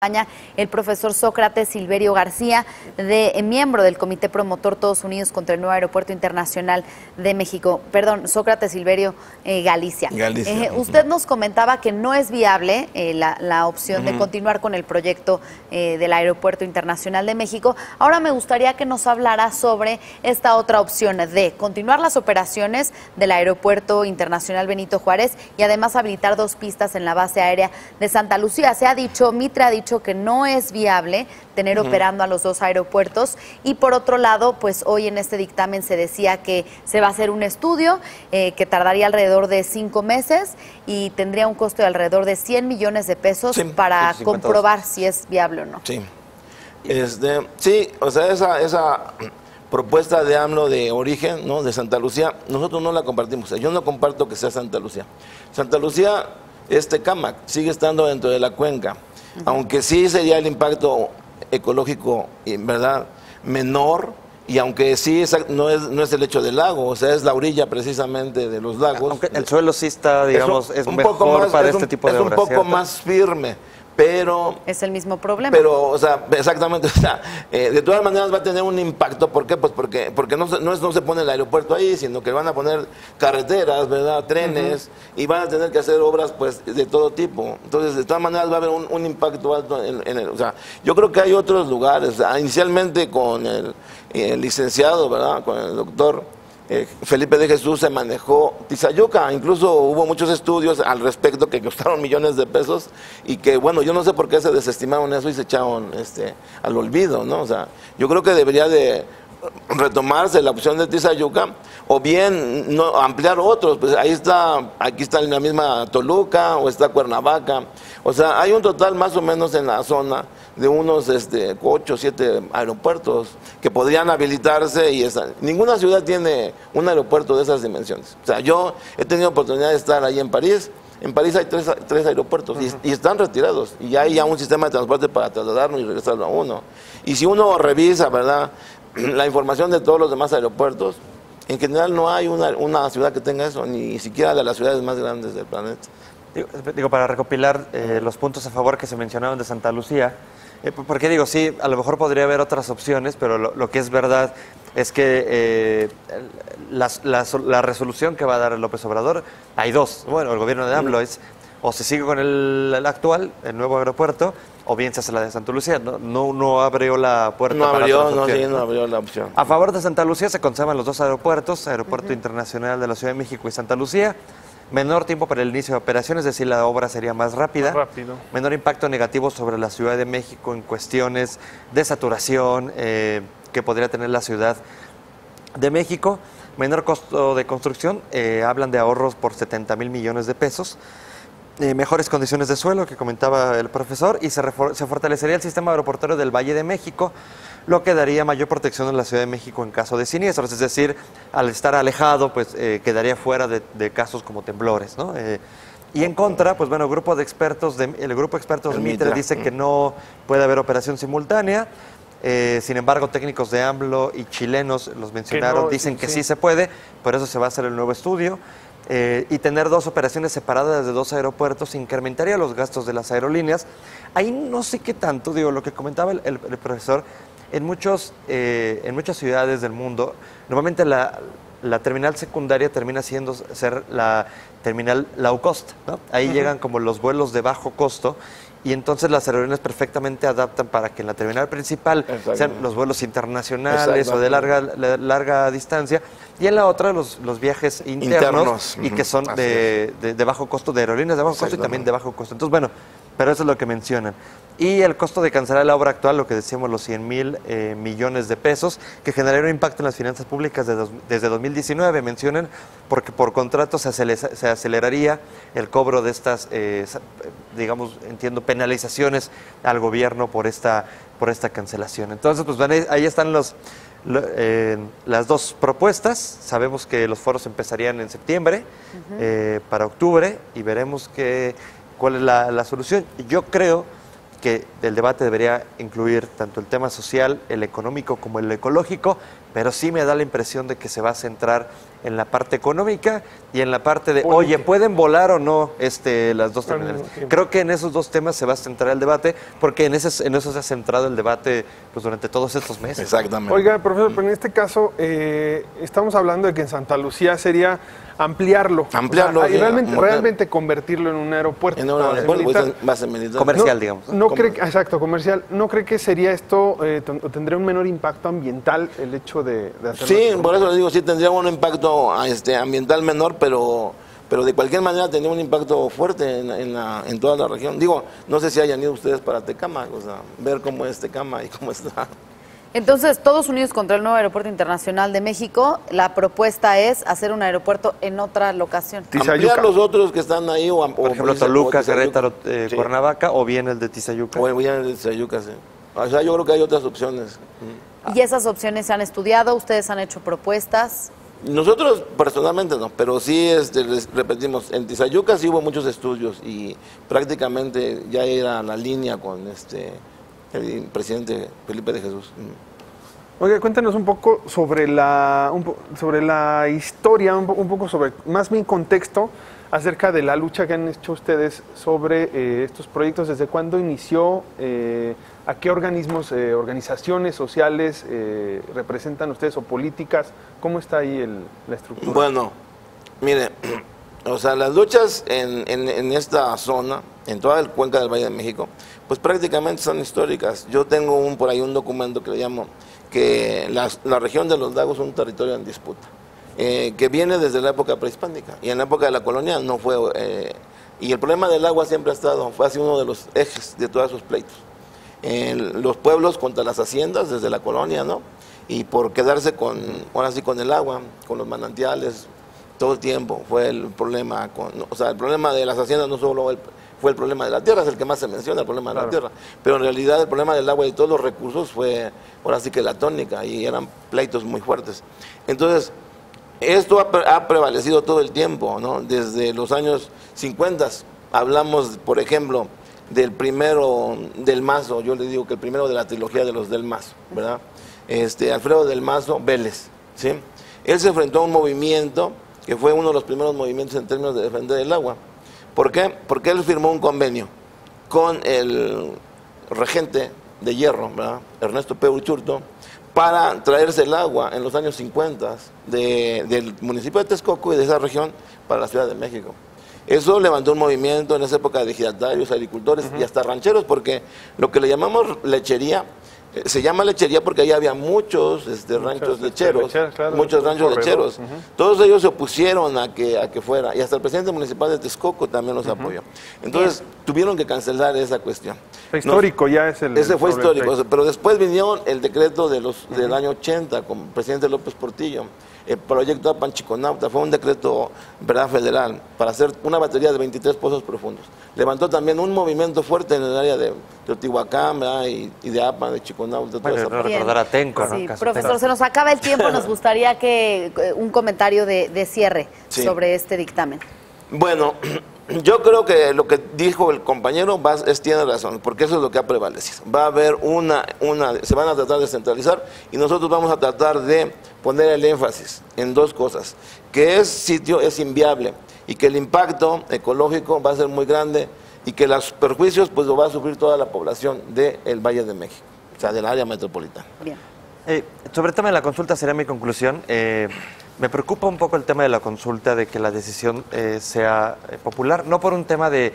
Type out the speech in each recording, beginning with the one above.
El profesor Sócrates Silverio García, miembro del Comité Promotor Todos Unidos contra el Nuevo Aeropuerto Internacional de México. Perdón, Sócrates Silverio Galicia. Usted nos comentaba que no es viable la opción de continuar con el proyecto del Aeropuerto Internacional de México. Ahora me gustaría que nos hablara sobre esta otra opción de continuar las operaciones del Aeropuerto Internacional Benito Juárez y además habilitar 2 pistas en la base aérea de Santa Lucía. Se ha dicho, Mitra ha dicho que no es viable tener operando a los 2 aeropuertos, y por otro lado, pues hoy en este dictamen se decía que se va a hacer un estudio que tardaría alrededor de 5 meses y tendría un costo de alrededor de 100 millones de pesos para comprobar si es viable o no. Sí, sí, o sea, esa propuesta de AMLO de origen, ¿no?, de Santa Lucía, nosotros no la compartimos. Yo no comparto que sea Santa Lucía. Santa Lucía, Tecámac, sigue estando dentro de la cuenca. Aunque sí sería el impacto ecológico, ¿verdad?, menor, y aunque sí no es el lecho del lago, o sea, es la orilla precisamente de los lagos. Aunque el suelo sí está, digamos, es mejor para este tipo de obras. Es un poco más firme, pero... Es el mismo problema. Pero, o sea, exactamente, o sea, de todas maneras va a tener un impacto. ¿Por qué? Pues porque no se pone el aeropuerto ahí, sino que van a poner carreteras, ¿verdad?, trenes, y van a tener que hacer obras, pues, de todo tipo. Entonces, de todas maneras va a haber un impacto alto en el... O sea, yo creo que hay otros lugares, inicialmente con el licenciado, ¿verdad?, con el doctor Felipe de Jesús, se manejó Tizayuca. Incluso hubo muchos estudios al respecto que costaron millones de pesos y que, bueno, yo no sé por qué se desestimaron eso y se echaron al olvido, ¿no? O sea, yo creo que debería de retomarse la opción de Tizayuca, o bien no ampliar otros. Pues aquí está en la misma Toluca, o está Cuernavaca. O sea, hay un total más o menos en la zona de unos 8 o 7 aeropuertos que podrían habilitarse, y ninguna ciudad tiene un aeropuerto de esas dimensiones. O sea, yo he tenido oportunidad de estar ahí en París. En París hay 3 aeropuertos y están retirados, y hay ya un sistema de transporte para trasladarlo y regresarlo a uno. Y si uno revisa, ¿verdad?, la información de todos los demás aeropuertos, en general no hay una ciudad que tenga eso, ni siquiera de las ciudades más grandes del planeta. Digo, para recopilar los puntos a favor que se mencionaron de Santa Lucía, porque digo, sí, a lo mejor podría haber otras opciones, pero lo que es verdad es que la resolución que va a dar López Obrador, hay 2. Bueno, el gobierno de AMLO es, o se sigue con el actual, el nuevo aeropuerto, o bien se hace la de Santa Lucía. No abrió la puerta no para abrió, otras opciones, no abrió la opción. A favor de Santa Lucía se conservan los 2 aeropuertos, Aeropuerto Internacional de la Ciudad de México y Santa Lucía. Menor tiempo para el inicio de operaciones, es decir, la obra sería más rápida. Menor impacto negativo sobre la Ciudad de México en cuestiones de saturación que podría tener la Ciudad de México. Menor costo de construcción, hablan de ahorros por 70,000 millones de pesos. Mejores condiciones de suelo, que comentaba el profesor, y se fortalecería el sistema aeroportuario del Valle de México, lo que daría mayor protección en la Ciudad de México en caso de siniestros. Es decir, al estar alejado, pues quedaría fuera de casos como temblores, ¿no? Y en contra, pues bueno, el grupo de expertos de Mitra dice que no puede haber operación simultánea. Sin embargo, técnicos de AMLO y chilenos, los mencionaron, dicen que sí se puede, por eso se va a hacer el nuevo estudio. Y tener 2 operaciones separadas de 2 aeropuertos incrementaría los gastos de las aerolíneas. Ahí no sé qué tanto, digo, lo que comentaba el profesor, en muchas ciudades del mundo, normalmente la terminal secundaria termina ser la terminal low cost, ¿no? Ahí llegan como los vuelos de bajo costo, y entonces las aerolíneas perfectamente adaptan para que en la terminal principal sean los vuelos internacionales o de larga distancia, y en la otra los viajes internos y que son de bajo costo, de aerolíneas de bajo costo y también de bajo costo. Entonces, bueno, pero eso es lo que mencionan. Y el costo de cancelar la obra actual, lo que decíamos, los 100,000 millones de pesos, que generaría un impacto en las finanzas públicas desde 2019, mencionan, porque por contrato se aceleraría el cobro de estas, digamos, entiendo, penalizaciones al gobierno por esta cancelación. Entonces, pues ahí están las 2 propuestas. Sabemos que los foros empezarían en septiembre, para octubre, y veremos cuál es la solución. Yo creo que el debate debería incluir tanto el tema social, el económico como el ecológico, pero sí me da la impresión de que se va a centrar en la parte económica y en la parte de, oye, ¿pueden volar o no las dos terminales? Creo que en esos dos temas se va a centrar el debate, porque en eso se ha centrado el debate pues, durante todos estos meses. Exactamente. Oiga, profesor, pero en este caso estamos hablando de que en Santa Lucía sería ampliarlo. Ampliarlo. O sea, y realmente convertirlo en un aeropuerto. En un aeropuerto base militar. Comercial, digamos. Exacto, comercial. ¿No cree que sería esto, tendría un menor impacto ambiental el hecho de hacerlo? Sí, por eso le digo, sí tendría un impacto ambiental menor, pero de cualquier manera tendría un impacto fuerte en toda la región. Digo, no sé si hayan ido ustedes para Tecama, o sea, ver cómo es Tecama y cómo está. Entonces, todos unidos contra el nuevo Aeropuerto Internacional de México, la propuesta es hacer un aeropuerto en otra locación. Ampliar los otros que están ahí, por ejemplo, Toluca, Querétaro, sí. Cuernavaca, o bien el de Tizayuca. O bien el de Tizayuca, sí. O sea, yo creo que hay otras opciones. ¿Y esas opciones se han estudiado? ¿Ustedes han hecho propuestas? Nosotros personalmente no, pero sí, les repetimos, en Tizayuca sí hubo muchos estudios y prácticamente ya era la línea con el presidente Felipe de Jesús. Oiga, cuéntanos un poco sobre la historia, un poco sobre, más bien contexto, acerca de la lucha que han hecho ustedes sobre estos proyectos. ¿Desde cuándo inició? ¿A qué organismos, organizaciones sociales representan ustedes o políticas? ¿Cómo está ahí la estructura? Bueno, mire, o sea, las luchas en esta zona, en toda la cuenca del Valle de México, pues prácticamente son históricas. Yo tengo por ahí un documento que le llamo que la región de los lagos es un territorio en disputa, que viene desde la época prehispánica, y en la época de la colonia no fue, y el problema del agua siempre ha sido uno de los ejes de todos esos pleitos. Los pueblos contra las haciendas desde la colonia, ¿no? Y por quedarse ahora sí con el agua, con los manantiales, todo el tiempo fue el problema. O sea, el problema de las haciendas no solo fue el problema de la tierra, es el que más se menciona, el problema de la tierra. Pero en realidad el problema del agua y todos los recursos fue ahora sí que la tónica, y eran pleitos muy fuertes. Entonces, esto ha prevalecido todo el tiempo, ¿no? Desde los años 50 hablamos, por ejemplo, del primero del Mazo. Yo le digo que el primero de la trilogía de los del Mazo, ¿verdad? Alfredo del Mazo Vélez, ¿sí? Él se enfrentó a un movimiento que fue uno de los primeros movimientos en términos de defender el agua. ¿Por qué? Porque él firmó un convenio con el regente de hierro, ¿verdad? Ernesto P. Uchurto, para traerse el agua en los años 50 del municipio de Texcoco y de esa región para la Ciudad de México. Eso levantó un movimiento en esa época de ejidatarios, agricultores y hasta rancheros, porque lo que le llamamos lechería, se llama lechería porque ahí había muchos ranchos lecheros, claro, muchos ranchos lecheros. Todos ellos se opusieron a que fuera, y hasta el presidente municipal de Texcoco también los apoyó. Entonces tuvieron que cancelar esa cuestión. Fue histórico, ya es el... Ese fue histórico, pero después vinieron el decreto del año 80 con el presidente López Portillo. El proyecto Apanchiconauta fue un decreto, ¿verdad?, federal para hacer una batería de 23 pozos profundos. Levantó también un movimiento fuerte en el área de Teotihuacán, ¿verdad?, y de Apan, de Chiconauta. Bueno, no recordar a Tenco, ¿no? Sí, profesor, se nos acaba el tiempo. Nos gustaría que un comentario de cierre sobre este dictamen. Bueno, yo creo que lo que dijo el compañero tiene razón, porque eso es lo que ha prevalecido. Va a haber se van a tratar de centralizar, y nosotros vamos a tratar de poner el énfasis en dos cosas: que ese sitio es inviable y que el impacto ecológico va a ser muy grande, y que los perjuicios pues lo va a sufrir toda la población del Valle de México, o sea, del área metropolitana. Bien. Sobre el tema de la consulta sería mi conclusión. Me preocupa un poco el tema de la consulta, de que la decisión sea popular, no por un tema de...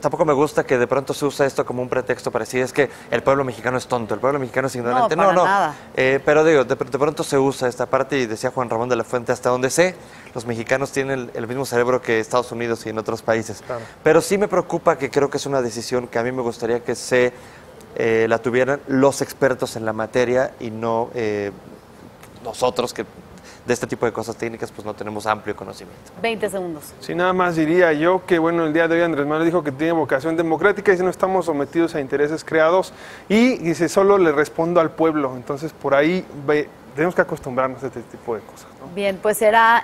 tampoco me gusta que de pronto se usa esto como un pretexto para decir es que el pueblo mexicano es tonto, el pueblo mexicano es ignorante. No, nada. Pero digo, de pronto se usa esta parte, y decía Juan Ramón de la Fuente, hasta donde sé, los mexicanos tienen el mismo cerebro que Estados Unidos y en otros países. Claro. Pero sí me preocupa, que creo que es una decisión que a mí me gustaría que la tuvieran los expertos en la materia, y no nosotros, que de este tipo de cosas técnicas pues no tenemos amplio conocimiento. 20 segundos. Sí, nada más diría yo que, bueno, el día de hoy Andrés Manuel dijo que tiene vocación democrática y si no estamos sometidos a intereses creados, y dice, solo le respondo al pueblo. Entonces por ahí tenemos que acostumbrarnos a este tipo de cosas, ¿no? Bien, pues será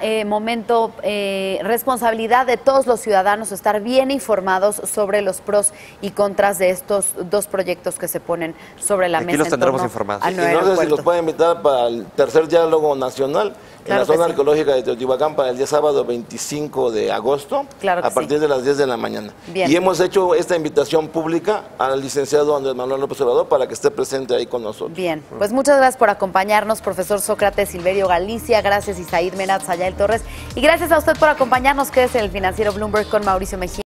responsabilidad de todos los ciudadanos estar bien informados sobre los pros y contras de estos dos proyectos que se ponen sobre la mesa. Aquí los tendremos informados. Y no sé si los pueden invitar para el tercer diálogo nacional en la zona arqueológica de Teotihuacán para el día sábado 25 de agosto, a partir de las 10 de la mañana. Bien. Y hemos hecho esta invitación pública al licenciado Andrés Manuel López Obrador para que esté presente ahí con nosotros. Bien, pues muchas gracias por acompañarnos, profesor Sócrates Silverio Galicia, gracias Isaíd Menat Sayael Torres, y gracias a usted por acompañarnos. Quédese en el Financiero Bloomberg con Mauricio Mejía.